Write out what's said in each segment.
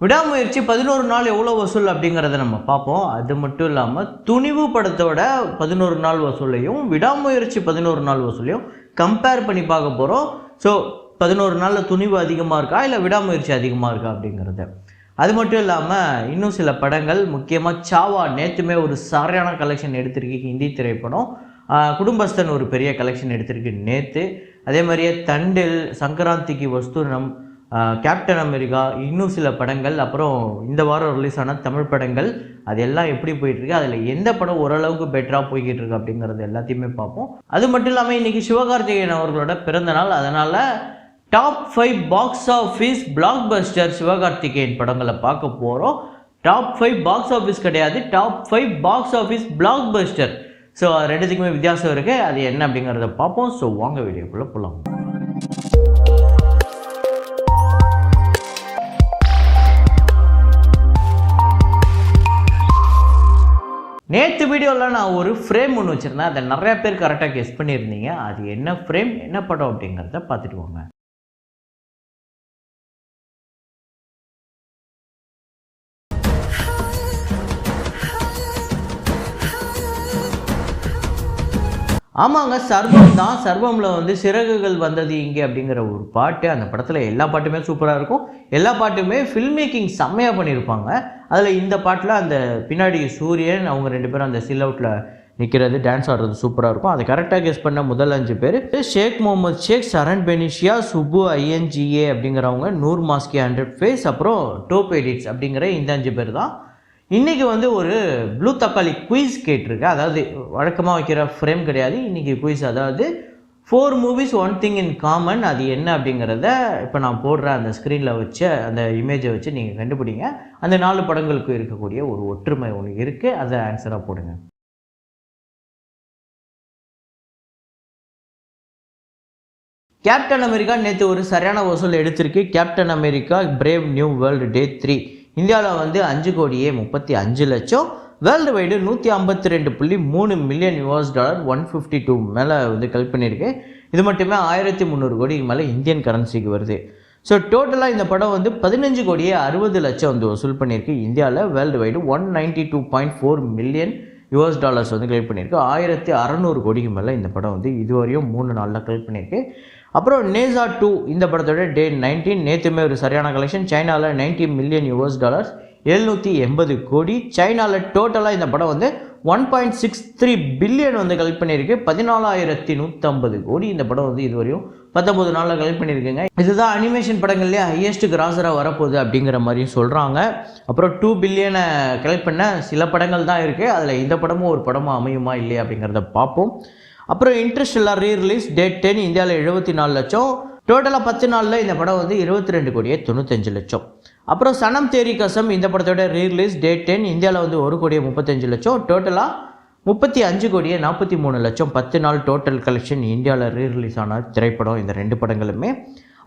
விடாமுயற்சி 11 நாள் எவ்வளோ வசூல் அப்படிங்கிறத நம்ம பார்ப்போம். அது மட்டும் இல்லாமல் துணிவு படத்தோட 11 நாள் வசூலையும் விடாமுயற்சி 11 நாள் வசூலையும் கம்பேர் பண்ணி பார்க்க போகிறோம். ஸோ 11 நாளில் துணிவு அதிகமாக இருக்கா இல்லை விடாமுயற்சி அதிகமாக இருக்கா அப்படிங்கிறது. அது மட்டும் இல்லாமல் இன்னும் சில படங்கள், முக்கியமாக சாவா நேற்றுமே ஒரு சரியான கலெக்ஷன் எடுத்திருக்கு ஹிந்தி திரைப்படம். குடும்பஸ்தன் ஒரு பெரிய கலெக்ஷன் எடுத்திருக்கு நேற்று. அதே மாதிரியே தண்டில், சங்கராந்திக்கு வஸ்துனம், கேப்டன் அமெரிக்கா, இன்னும் சில படங்கள், அப்புறம் இந்த வாரம் ரிலீஸ் ஆன தமிழ் படங்கள், அது எல்லாம் எப்படி போயிட்டுருக்கு, அதில் எந்த படம் ஓரளவுக்கு பெட்டராக போய்கிட்டு இருக்கு அப்படிங்கிறது எல்லாத்தையுமே பார்ப்போம். அது மட்டும் இல்லாமல் இன்றைக்கி சிவகார்த்திகேயன் அவர்களோட பிறந்த நாள். அதனால் top 5 box office black Bastar Sivakarthikeyan படங்களை பார்க்க போகிறோம். டாப் 5 பாக்ஸ் ஆஃபீஸ் கிடையாது, top 5 box office black Bastar. So அது ரெண்டுத்துக்குமே வித்தியாசம் இருக்குது. அது என்ன அப்படிங்கிறத பார்ப்போம். ஸோ வாங்க வீடியோக்குள்ளே போகலாம். நேற்று வீடியோவில் நான் ஒரு ஃப்ரேம் ஒன்று வச்சுருந்தேன். அதை நிறையா பேர் கரெக்டாக கெஸ் பண்ணியிருந்தீங்க. அது என்ன ஃப்ரேம், என்ன படம் அப்படிங்கிறத பார்த்துட்டு வாங்க. ஆமாங்க, சர்வம் தான். சர்வமில் வந்து சிறகுகள் வந்தது இங்கே அப்படிங்கிற ஒரு பாட்டு, அந்த படத்தில் எல்லா பாட்டுமே சூப்பராக இருக்கும். எல்லா பாட்டுமே ஃபில்ம் மேக்கிங் செம்மையாக பண்ணியிருப்பாங்க. அதில் இந்த பாட்டில் அந்த பின்னாடி சூரியன், அவங்க 2 பேரும் அந்த சில் அவுட்டில் நிற்கிறது, டான்ஸ் ஆடுறது சூப்பராக இருக்கும். அதை கரெக்டாக கெஸ் பண்ண முதல் 5 பேர் ஷேக் முகமது ஷேக், சரண் பெனிஷியா, சுப்பு INGA அப்படிங்கிறவங்க, நூர் மாஸ்கி 100 ஃபேஸ், அப்புறம் டோப் எடிட்ஸ் அப்படிங்கிற இந்த 5 பேர் தான். இன்றைக்கி வந்து ஒரு ப்ளூ தக்காளி குயிஸ் கேட்டிருக்கேன். அதாவது வழக்கமாக வைக்கிற ஃப்ரேம் கிடையாது, இன்றைக்கி குயிஸ். அதாவது 4 மூவிஸ் 1 திங் இன் காமன். அது என்ன அப்படிங்கிறத இப்போ நான் போடுற அந்த ஸ்க்ரீனில் வச்ச அந்த இமேஜை வச்சு நீங்கள் கண்டுபிடிங்க. அந்த 4 படங்களுக்கு இருக்கக்கூடிய ஒரு ஒற்றுமை ஒன்று இருக்குது, அதை ஆன்சராக போடுங்க. கேப்டன் அமெரிக்கா நேற்று ஒரு சரியான வசூல் எடுத்திருக்கு. Captain America brave new world day 3 இந்தியாவில் வந்து 5,35,00,000, வேர்ல்டு வைடு 152.3 மில்லியன் $, 152 மேலே வந்து கலெக்ட் பண்ணியிருக்கு. இது மட்டுமே 1300 கோடிக்கு மேலே இந்தியன் கரன்சிக்கு வருது. ஸோ டோட்டலாக இந்த படம் வந்து 15,60,00,000 வந்து வசூல் பண்ணியிருக்கு. இந்தியாவில் வேர்ல்டு வைடு 192.4 மில்லியன் $, வந்து கலெக்ட் பண்ணியிருக்கு. 1600 கோடிக்கு மேலே இந்த படம் வந்து இதுவரையும் 3 நாளில் கலெக்ட் பண்ணியிருக்கு. அப்புறம் நேசா 2 இந்த படத்தோட டே 19 நேற்றுமே ஒரு சரியான கலெக்ஷன். சைனாவில் 90 மில்லியன் $, 780 கோடி. சைனாவில் டோட்டலாக இந்த படம் வந்து 1.63 பில்லியன் வந்து கலெக்ட் பண்ணியிருக்கு. 14,150 கோடி இந்த படம் வந்து இதுவரையும் 19 நாளில் கலெக்ட் பண்ணியிருக்குங்க. இதுதான் அனிமேஷன் படங்கள்லேயே ஹையஸ்ட் கிராஸராக வரப்போகுது அப்படிங்கிற மாதிரியும் சொல்கிறாங்க. அப்புறம் 2 பில்லியனை கலெக்ட் பண்ண சில படங்கள் தான் இருக்குது. அதில் இந்த படமும் ஒரு படமாக அமையுமா இல்லையா அப்படிங்கிறத பார்ப்போம். அப்புறம் இன்டர்ஸ்டெல்லார் ரீ-ரிலீஸ் டேட் 10 இந்தியாவில் 74 லட்சம். டோட்டலாக 10 நாளில் இந்த படம் வந்து 22,95,00,000. அப்புறம் சனம் தேரி கசம் இந்த படத்தோட ரீ-ரிலீஸ் டேட் 10 இந்தியாவில் வந்து 1,35,00,000. டோட்டலாக 35,43,00,000. 10 நாள் டோட்டல் கலெக்ஷன் இந்தியாவில் ரீ-ரிலீஸ் ஆன திரைப்படம் இந்த 2 படங்களுமே.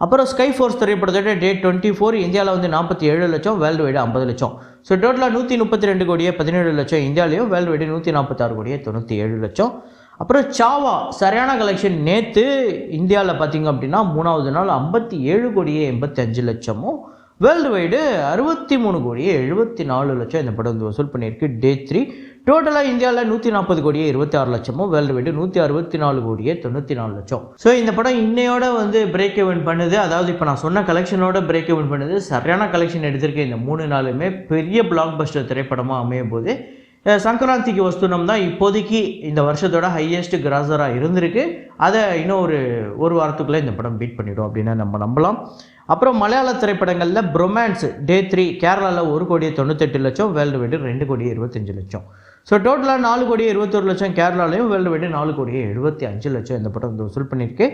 அப்புறம் ஸ்கை ஃபோர்ஸ் திரைப்படத்தோட டேட் 24 இந்தியாவில் வந்து 47 லட்சம், வேர்ல்டு வைடு 50 லட்சம். ஸோ டோட்டலாக 132,17 லட்சம் இந்தியாவிலையும், வேர்ல்டு வைடு 146,97 லட்சம். அப்புறம் சாவா சரியான கலெக்ஷன். நேற்று இந்தியாவில் பார்த்திங்க அப்படின்னா 3வது நாள் 57,85 லட்சமும், வேர்ல்டு வைடு 63,74 லட்சம் இந்த படம் வந்து வசூல் பண்ணியிருக்கு டே 3. டோட்டலாக இந்தியாவில் 140,26 லட்சமும், வேர்ல்டு வைடு 164,94 லட்சம். ஸோ இந்த படம் இன்னையோட வந்து பிரேக் ஈவன் பண்ணுது. அதாவது இப்போ நான் சொன்ன கலெக்ஷனோட பிரேக் ஈவன் பண்ணுது. சரியான கலெக்ஷன் எடுத்திருக்கேன். இந்த 3 நாளுமே பெரிய பிளாக் பஸ்டர் திரைப்படமாக அமையும் போது சங்கராந்திக்கு வஸ்துனம் தான் இப்போதைக்கு இந்த வருஷத்தோட ஹையஸ்ட் கிராஸராக இருந்திருக்கு. அதை இன்னும் ஒரு வாரத்துக்குள்ளே இந்த படம் பீட் பண்ணிவிடும் அப்படின்னு நம்ம நம்பலாம். அப்புறம் மலையாள திரைப்படங்களில் ப்ரொமான்ஸ் டே 3 கேரளாவில் 1,98,00,000, வேர்ல்டு வைடு 2,25,00,000. ஸோ டோட்டலாக 4,21,00,000 கேரளாலையும், வேர்ல்டு வைடு 4,75,00,000 இந்த படம் வந்து வசூல் பண்ணியிருக்கு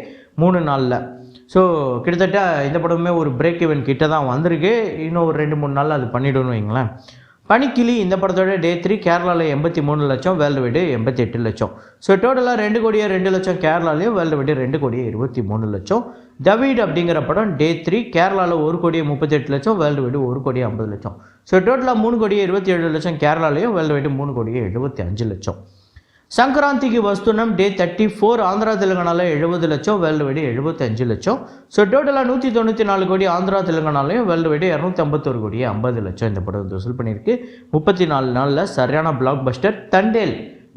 3 நாளில். ஸோ கிட்டத்தட்ட இந்த படமே ஒரு பிரேக் ஈவன் கிட்ட தான் வந்திருக்கு. இன்னும் ஒரு 2-3 நாளில் அது பண்ணிவிடணும் வைங்களேன். பனிக்கிளி இந்த படத்தோட டே 3 கேரளாவில் 83 லட்சம், வேர்ல்டு வைடு 88 லட்சம். ஸோ டோட்டலாக 2,02,00,000 கேரளாலையும், வேர்ல்டு வைடு 2,23 லட்சம். டவீட் அப்படிங்கிற படம் டே 3 கேரளாவில் 1,38 லட்சம், வேர்ல்டு வைடு 1,50 லட்சம். ஸோ டோட்டலாக 3,27 லட்சம் கேரளாலையும், வேர்ல்டு வைடு 3,75 லட்சம். சங்கராந்திக்கு வஸ்துனம் டே 34 ஆந்திரா தெலுங்கானாவில் 70 லட்சம், வேர்ல்டு வைடு 75 லட்சம். ஸோ டோட்டலாக 194 கோடி ஆந்திரா தெலுங்கானாலையும், வேர்ல்டு வைடு 251 கோடி 50 லட்சம் இந்த படம் வந்து வசூல் பண்ணியிருக்கு. 34 நாளில் சரியான பிளாக் பஸ்டர். தண்டேல்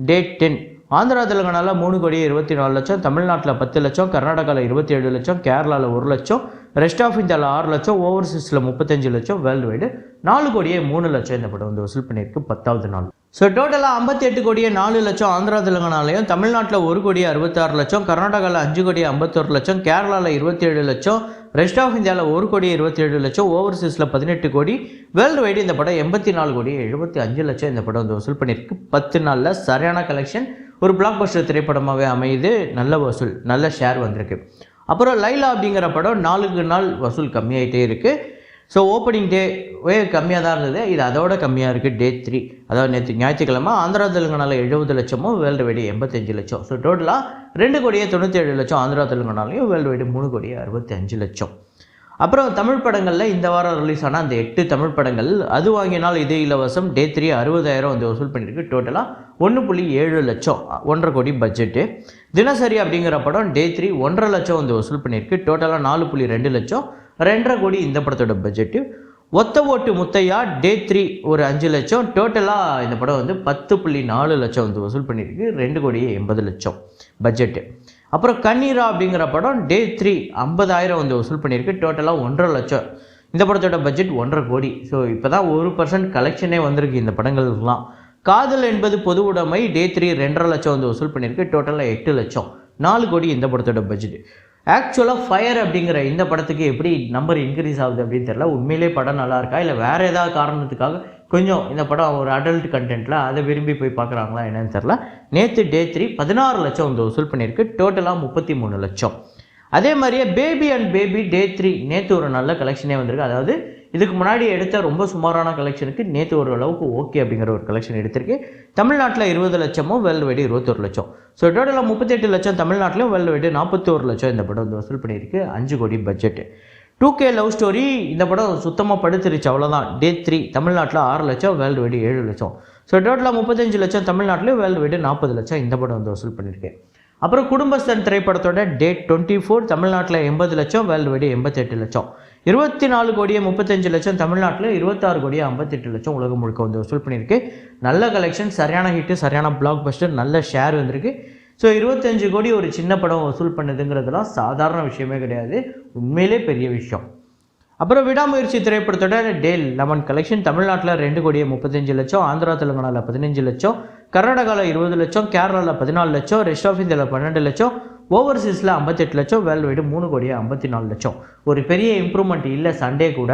டே 10 ஆந்திரா தெலுங்கானாவில் 3 கோடி 24 லட்சம், தமிழ்நாட்டில் 10 லட்சம், கர்நாடகாவில் 27 லட்சம், கேரளாவில் 1 லட்சம், ரெஸ்ட் ஆஃப் இந்தியாவில் 6 லட்சம், ஓவர்சீஸில் 35 லட்சம், வேர்ல்டு வைடு 4 கோடியே 3 லட்சம் இந்த படம் வந்து வசூல் பண்ணியிருக்கு 10வது நாள். ஸோ டோட்டலாக 58 கோடியே 4 லட்சம் ஆந்திரா தெலுங்கானாலையும், தமிழ்நாட்டில் 1 கோடியே 66 லட்சம், கர்நாடகாவில் 5 கோடியே 51 லட்சம், கேரளாவில் 27 லட்சம், ரெஸ்ட் ஆஃப் இந்தியாவில் 1 கோடியே 27 லட்சம், ஓவர்சீஸில் 18 கோடி, வேர்ல்டு வைடு இந்த படம் 84 கோடியே 75 லட்சம் இந்த படம் வந்து வசூல் பண்ணியிருக்கு. 10 நாளில் சரியான கலெக்ஷன், ஒரு பிளாக் பஸ்டர் திரைப்படமாகவே அமையுது. நல்ல வசூல், நல்ல ஷேர் வந்திருக்கு. அப்புறம் லைலா அப்படிங்கிற படம் 4க்கு நாள் வசூல் கம்மியாகிட்டே இருக்குது. ஸோ ஓப்பனிங் டேவே கம்மியாக தான் இருந்தது, இது அதோட கம்மியாக இருக்குது. டே 3 அதாவது நேற்று ஞாயிற்றுக்கிழமை ஆந்திரா தெலுங்கானாவில் 70 லட்சமும், வேர்ல்டு வைடு 85 லட்சம். ஸோ டோட்டலாக 2 கோடியே 97 லட்சம் ஆந்திரா தெலுங்கானாலையும், வேர்ல்டு வைடு 3 கோடியே 65 லட்சம். அப்புறம் தமிழ் படங்களில் இந்த வாரம் ரிலீஸ் ஆன அந்த 8 தமிழ் படங்கள், அது வாங்கினால் இது இலவசம் டே 3 60,000 வந்து வசூல் பண்ணியிருக்கு. டோட்டலாக 1.7 லட்சம், 1.5 கோடி பட்ஜெட்டு. தினசரி அப்படிங்கிற படம் டே 3 1.5 லட்சம் வந்து வசூல் பண்ணியிருக்கு. டோட்டலாக 4.2 லட்சம், 2.5 கோடி இந்த படத்தோட பட்ஜெட்டு. ஒத்த ஓட்டு முத்தையா டே 3 ஒரு 5 லட்சம், டோட்டலாக இந்த படம் வந்து 10.4 லட்சம் வந்து வசூல் பண்ணியிருக்கு. 2 கோடியே 80 லட்சம் பட்ஜெட்டு. அப்புறம் கண்ணீரா அப்படிங்கிற படம் டே 3 50,000 வந்து வசூல் பண்ணியிருக்கு. டோட்டலாக 1.5 லட்சம், இந்த படத்தோட பட்ஜெட் 1.5 கோடி. ஸோ இப்போ தான் 1% கலெக்ஷனே வந்திருக்கு இந்த படங்களுக்குலாம். காதல் என்பது பொது உடைமை டே 3 2.5 லட்சம் வந்து வசூல் பண்ணியிருக்கு. டோட்டலாக 8 லட்சம், 4 கோடி இந்த படத்தோட பட்ஜெட். ஆக்சுவலாக ஃபயர் அப்படிங்கிற இந்த படத்துக்கு எப்படி நம்பர் இன்க்ரீஸ் ஆகுது அப்படின்னு தெரியல. உண்மையிலே படம் நல்லா இருக்கா இல்லை வேறு ஏதாவது காரணத்துக்காக கொஞ்சம் இந்த படம் ஒரு அடல்ட் கண்டென்ட்டில் அதை விரும்பி போய் பார்க்குறாங்களா என்னன்னு தெரில. நேற்று டே 3 16 லட்சம் வந்து வசூல் பண்ணியிருக்கு. டோட்டலாக 33 லட்சம். அதே மாதிரியே பேபி அண்ட் பேபி டே 3 நேற்று ஒரு நல்ல கலெக்ஷனே வந்திருக்கு. அதாவது இதுக்கு முன்னாடி எடுத்த ரொம்ப சுமாரான கலெக்ஷனுக்கு நேற்று ஒரு அளவுக்கு ஓகே அப்படிங்கிற ஒரு கலெக்ஷன் எடுத்திருக்கு. தமிழ்நாட்டில் 20 லட்சமும், வேர்ல்டு வைடு 21 லட்சம். ஸோ டோட்டலாக 38 லட்சம் தமிழ்நாட்டிலும், வேர்ல்டு வைடு 41 லட்சம் இந்த படம் வந்து வசூல் பண்ணியிருக்கு. 5 கோடி பட்ஜெட்டு. 2K லவ் ஸ்டோரி இந்த படம் சுத்தமாக படுத்துருச்சு, அவ்வளோதான். டே 3 தமிழ்நாட்டில் 6 லட்சம், வேர்ல்டு வைடு 7 லட்சம். ஸோ டோட்டலாக 35 லட்சம் தமிழ்நாட்டிலும், வேர்ல்டு வைடு 40 லட்சம் இந்த படம் வந்து வசூல் பண்ணியிருக்கு. அப்புறம் குடும்பஸ்தன் திரைப்படத்தோட டேட் 24 தமிழ்நாட்டில் 80 லட்சம், வேர்ல்டு வைடு 88 லட்சம். 24 கோடியே 35 லட்சம் தமிழ்நாட்டில், 26 கோடியே 58 லட்சம் உலகம் முழுக்க வந்து வசூல் பண்ணியிருக்கு. நல்ல கலெக்ஷன், சரியான ஹிட்டு, சரியான பிளாக் பஸ்டர், நல்ல ஷேர் வந்திருக்கு. ஸோ 25 கோடி ஒரு சின்ன படம் வசூல் பண்ணுதுங்கிறதுலாம் சாதாரண விஷயமே கிடையாது, உண்மையிலே பெரிய விஷயம். அப்புறம் விடாமுயற்சி திரைப்படத்தோட டே 11 கலெக்ஷன் தமிழ்நாட்டில் 2 கோடியே 35 லட்சம், ஆந்திரா தெலுங்கானாவில் 15 லட்சம், கர்நாடகாவில் 20 லட்சம், கேரளாவில் 14 லட்சம், ரெஸ்ட் ஆஃப் இந்தியாவில் 12 லட்சம், ஓவர்சீஸில் 58 லட்சம், வேர்ல்டு வைடு 3 கோடியே 54 லட்சம். ஒரு பெரிய இம்ப்ரூவ்மெண்ட் இல்லை சண்டே கூட.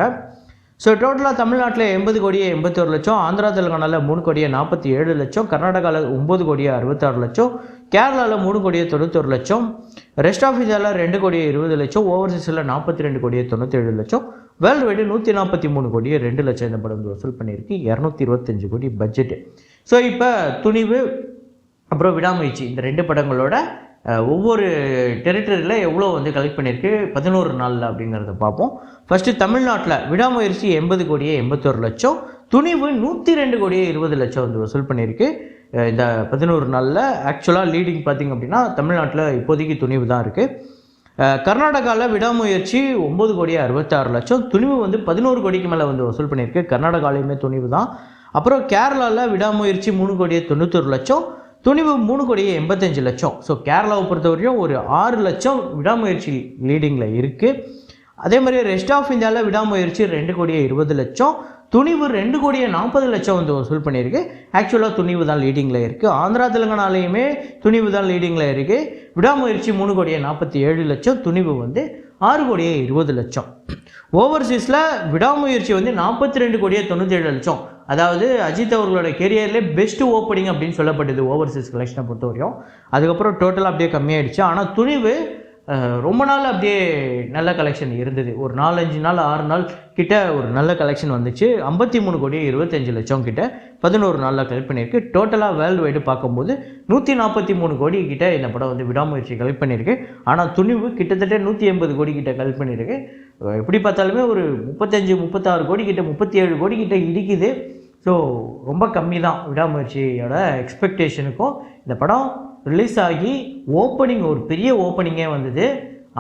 ஸோ டோட்டலாக தமிழ்நாட்டில் 80 கோடியே 81 லட்சம், ஆந்திரா தெலுங்கானாவில் 3 கோடியே 47 லட்சம், கர்நாடகாவில் 9 கோடியே 66 லட்சம், கேரளாவில் 3 கோடியே 91 லட்சம், ரெஸ்ட் ஆஃப் இந்தியாவில் 2 கோடியே 20 லட்சம், ஓவர்சீஸில் 42 கோடியே 97 லட்சம், வேர்ல்டு வைடு 143 கோடியே 2 லட்சம் இந்த படம் வசூல் பண்ணியிருக்கு. 225 கோடி பட்ஜெட்டு. ஸோ இப்போ துணிவு அப்புறம் விடாமுயற்சி இந்த 2 படங்களோட ஒவ்வொரு டெரிட்டரியில் எவ்வளோ வந்து கலெக்ட் பண்ணியிருக்கு 11 நாளில் அப்படிங்கிறத பார்ப்போம். ஃபஸ்ட்டு தமிழ்நாட்டில் விடாமுயற்சி 80 கோடியே 81 லட்சம், துணிவு 102 கோடியே 20 லட்சம் வந்து வசூல் பண்ணியிருக்கு இந்த 11 நாளில். ஆக்சுவலாக லீடிங் பார்த்திங்க அப்படின்னா தமிழ்நாட்டில் இப்போதைக்கு துணிவு தான் இருக்குது. கர்நாடகாவில் விடாமுயற்சி 9 கோடியே 66 லட்சம், துணிவு வந்து 11 கோடிக்கு மேலே வந்து வசூல் பண்ணியிருக்கு. கர்நாடகாலையுமே துணிவு தான். அப்புறம் கேரளாவில் விடாமுயற்சி 3 கோடியே 91 லட்சம், துணிவு 3 கோடியே 85 லட்சம். ஸோ கேரளாவை பொறுத்தவரையும் ஒரு 6 லட்சம் விடாமுயற்சி லீடிங்கில் இருக்குது. அதே மாதிரி ரெஸ்ட் ஆஃப் இந்தியாவில் விடாமுயற்சி 2 கோடியே 20 லட்சம், துணிவு 2 கோடியே 40 லட்சம் வந்து வசூல் பண்ணியிருக்கு. ஆக்சுவலாக துணிவு தான் லீடிங்கில் இருக்குது. ஆந்திரா தெலுங்கானாலையுமே துணிவு தான் லீடிங்கில் இருக்குது. விடாமுயற்சி 3 கோடியே 47 லட்சம், துணிவு வந்து 6 கோடியே 20 லட்சம். ஓவர்சீஸில் விடாமுயற்சி வந்து 42 கோடியே 97 லட்சம். அதாவது அஜித் அவர்களோட கெரியர்லேயே பெஸ்ட் ஓப்பனிங் அப்படின்னு சொல்லப்பட்டது ஓவர்சீஸ் கலெக்ஷனை பொறுத்தவரையும். அதுக்கப்புறம் டோட்டலாக அப்படியே கம்மியாயிடுச்சு. ஆனால் துணிவு ரொம்ப நாள் அப்படியே நல்ல கலெக்ஷன் இருந்தது. ஒரு 4-5 நாள் 6 நாள் கிட்ட ஒரு நல்ல கலெக்ஷன் வந்துச்சு. 53 கோடியே 25 லட்சம் கிட்ட 11 நாளில் கலெக்ட் பண்ணியிருக்கு. டோட்டலாக வேர்ல்டு வைடு பார்க்கும்போது 143 கோடி கிட்ட இந்த படம் வந்து விடாமுயற்சி கலெக்ட் பண்ணியிருக்கு. ஆனால் துணிவு கிட்டத்தட்ட 180 கோடி கிட்ட கலெக்ட் பண்ணியிருக்கு. எப்படி பார்த்தாலுமே ஒரு 35-36 கோடி கிட்ட 37 கோடி கிட்ட இடிக்குது. ஸோ ரொம்ப கம்மி தான் விடாமுயற்சியோட எக்ஸ்பெக்டேஷனுக்கும். இந்த படம் ரிலீஸ் ஆகி ஓப்பனிங் ஒரு பெரிய ஓப்பனிங்கே வந்தது.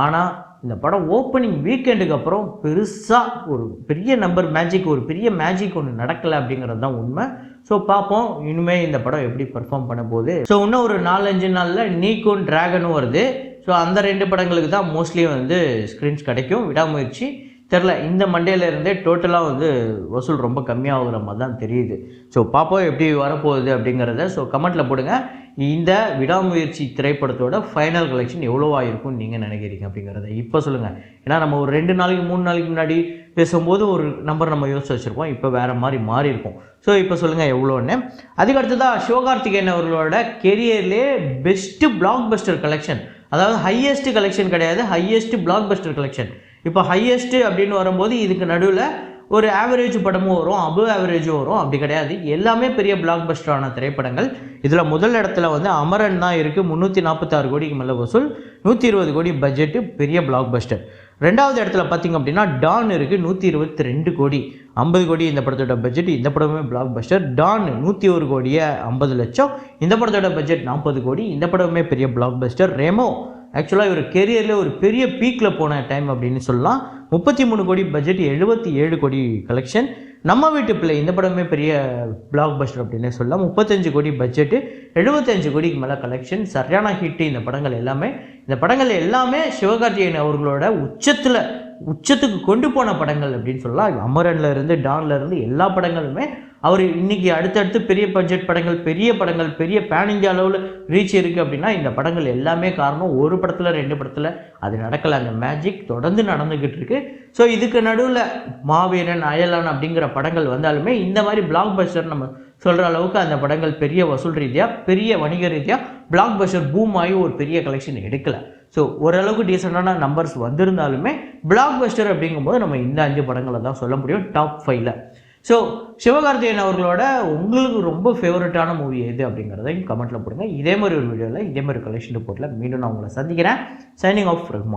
ஆனால் இந்த படம் ஓப்பனிங் வீக்கெண்டுக்கு அப்புறம் பெருசாக ஒரு பெரிய நம்பர் மேஜிக், ஒரு பெரிய மேஜிக் ஒன்று நடக்கலை அப்படிங்கிறது தான் உண்மை. ஸோ பார்ப்போம் இனிமேல் இந்த படம் எப்படி பெர்ஃபார்ம் பண்ண போகுது. ஸோ இன்னும் ஒரு 4-5 நாளில் நீக்கும் டிராகனும் வருது. ஸோ அந்த 2 படங்களுக்கு தான் மோஸ்ட்லி வந்து ஸ்க்ரீன்ஸ் கிடைக்கும். விடாமுயற்சி தெரில, இந்த மண்டேலேருந்தே டோட்டலாக வந்து வசூல் ரொம்ப கம்மியாகிற மாதிரி தான் தெரியுது. ஸோ பார்ப்போம் எப்படி வரப்போகுது அப்படிங்கிறத. ஸோ கமெண்ட்டில் போடுங்க, இந்த விடாமுயற்சி திரைப்படத்தோட ஃபைனல் கலெக்ஷன் எவ்வளோவா இருக்கும்னு நீங்கள் நினைக்கிறீங்க அப்படிங்கிறத இப்போ சொல்லுங்கள். ஏன்னா நம்ம ஒரு 2 நாளைக்கு 3 நாளைக்கு முன்னாடி பேசும்போது ஒரு நம்பர் நம்ம யோசிச்சு வச்சுருப்போம், இப்போ வேறு மாதிரி மாறி இருக்கும். ஸோ இப்போ சொல்லுங்கள் எவ்வளோன்னு. அதுக்கு அடுத்ததாக சிவகார்த்திகேயன் அவர்களோட கெரியர்லேயே பெஸ்ட்டு பிளாக் பஸ்டர் கலெக்ஷன், அதாவது ஹையஸ்ட் கலெக்ஷன் கிடையாது, ஹையஸ்ட் பிளாக் பஸ்டர் கலெக்ஷன். இப்போ ஹையஸ்ட்டு அப்படின்னு வரும்போது இதுக்கு நடுவில் ஒரு ஆவரேஜ் படமும் வரும், அபவ் ஆவரேஜும் வரும், அப்படி கிடையாது. எல்லாமே பெரிய பிளாக் பஸ்டரான திரைப்படங்கள். இதில் முதல் இடத்துல வந்து அமரன் தான் இருக்குது, 346 கோடிக்கு மேலே வசூல், 120 கோடி பட்ஜெட்டு, பெரிய பிளாக் பஸ்டர். ரெண்டாவது இடத்துல பார்த்திங்க அப்படின்னா டான் இருக்குது, 122 கோடி, 50 கோடி இந்த படத்தோட பட்ஜெட். இந்த படமே பிளாக் பஸ்டர். டான் 101 கோடியே 50 லட்சம், இந்த படத்தோட பட்ஜெட் 40 கோடி, இந்த படமே பெரிய பிளாக் பஸ்டர். ரெமோ ஆக்சுவலாக இவர் கெரியரில் ஒரு பெரிய பீக்கில் போன டைம் அப்படின்னு சொல்லலாம். 33 கோடி பட்ஜெட், 77 கோடி கலெக்ஷன். நம்ம வீட்டு பிள்ளை இந்த படமே பெரிய பிளாக் பஸ்டர் அப்படின்னு சொல்லலாம். 35 கோடி பட்ஜெட்டு, 75 கோடிக்கு மேலே கலெக்ஷன். சரியான ஹிட்டு இந்த படங்கள் எல்லாமே. இந்த படங்கள் எல்லாமே சிவகார்த்திகேயன் அவர்களோட உச்சத்துக்கு கொண்டு போன படங்கள் அப்படின்னு சொல்லலாம். அமரன்ல இருந்து டான்ல இருந்து எல்லா படங்களுமே அவர் இன்னைக்கு அடுத்தடுத்து பெரிய பட்ஜெட் படங்கள், பெரிய பேன் இந்தியா அளவில் ரீச் இருக்குது அப்படின்னா இந்த படங்கள் எல்லாமே காரணம். ஒரு படத்தில் 2 படத்தில் அது நடக்கலை, அந்த மேஜிக் தொடர்ந்து நடந்துக்கிட்டு இருக்கு. ஸோ இதுக்கு நடுவில் மாவீரன், அயலான் அப்படிங்கிற படங்கள் வந்தாலுமே இந்த மாதிரி பிளாக் பஸ்டர் நம்ம சொல்கிற அளவுக்கு அந்த படங்கள் பெரிய வசூல் ரீதியாக, பெரிய வணிக ரீதியாக பிளாக் பஸ்டர் பூம் ஆகி ஒரு பெரிய கலெக்ஷன் எடுக்கலை. ஸோ ஓரளவுக்கு டீசெண்டான நம்பர்ஸ் வந்திருந்தாலுமே பிளாக் பஸ்டர் அப்படிங்கும்போது நம்ம இந்த 5 படங்களை தான் சொல்ல முடியும் டாப் 5ல். ஸோ சிவகார்த்திகேயன் அவர்களோட உங்களுக்கு ரொம்ப ஃபேவரட்டான மூவி எது அப்படிங்கிறதையும் கமெண்ட்டில் போடுங்க. இதே மாதிரி ஒரு வீடியோவில் இதே மாதிரி கலெக்ஷன் ரிப்போர்ட்டில் மீண்டும் நான் உங்களை சந்திக்கிறேன். Signing off Rahman.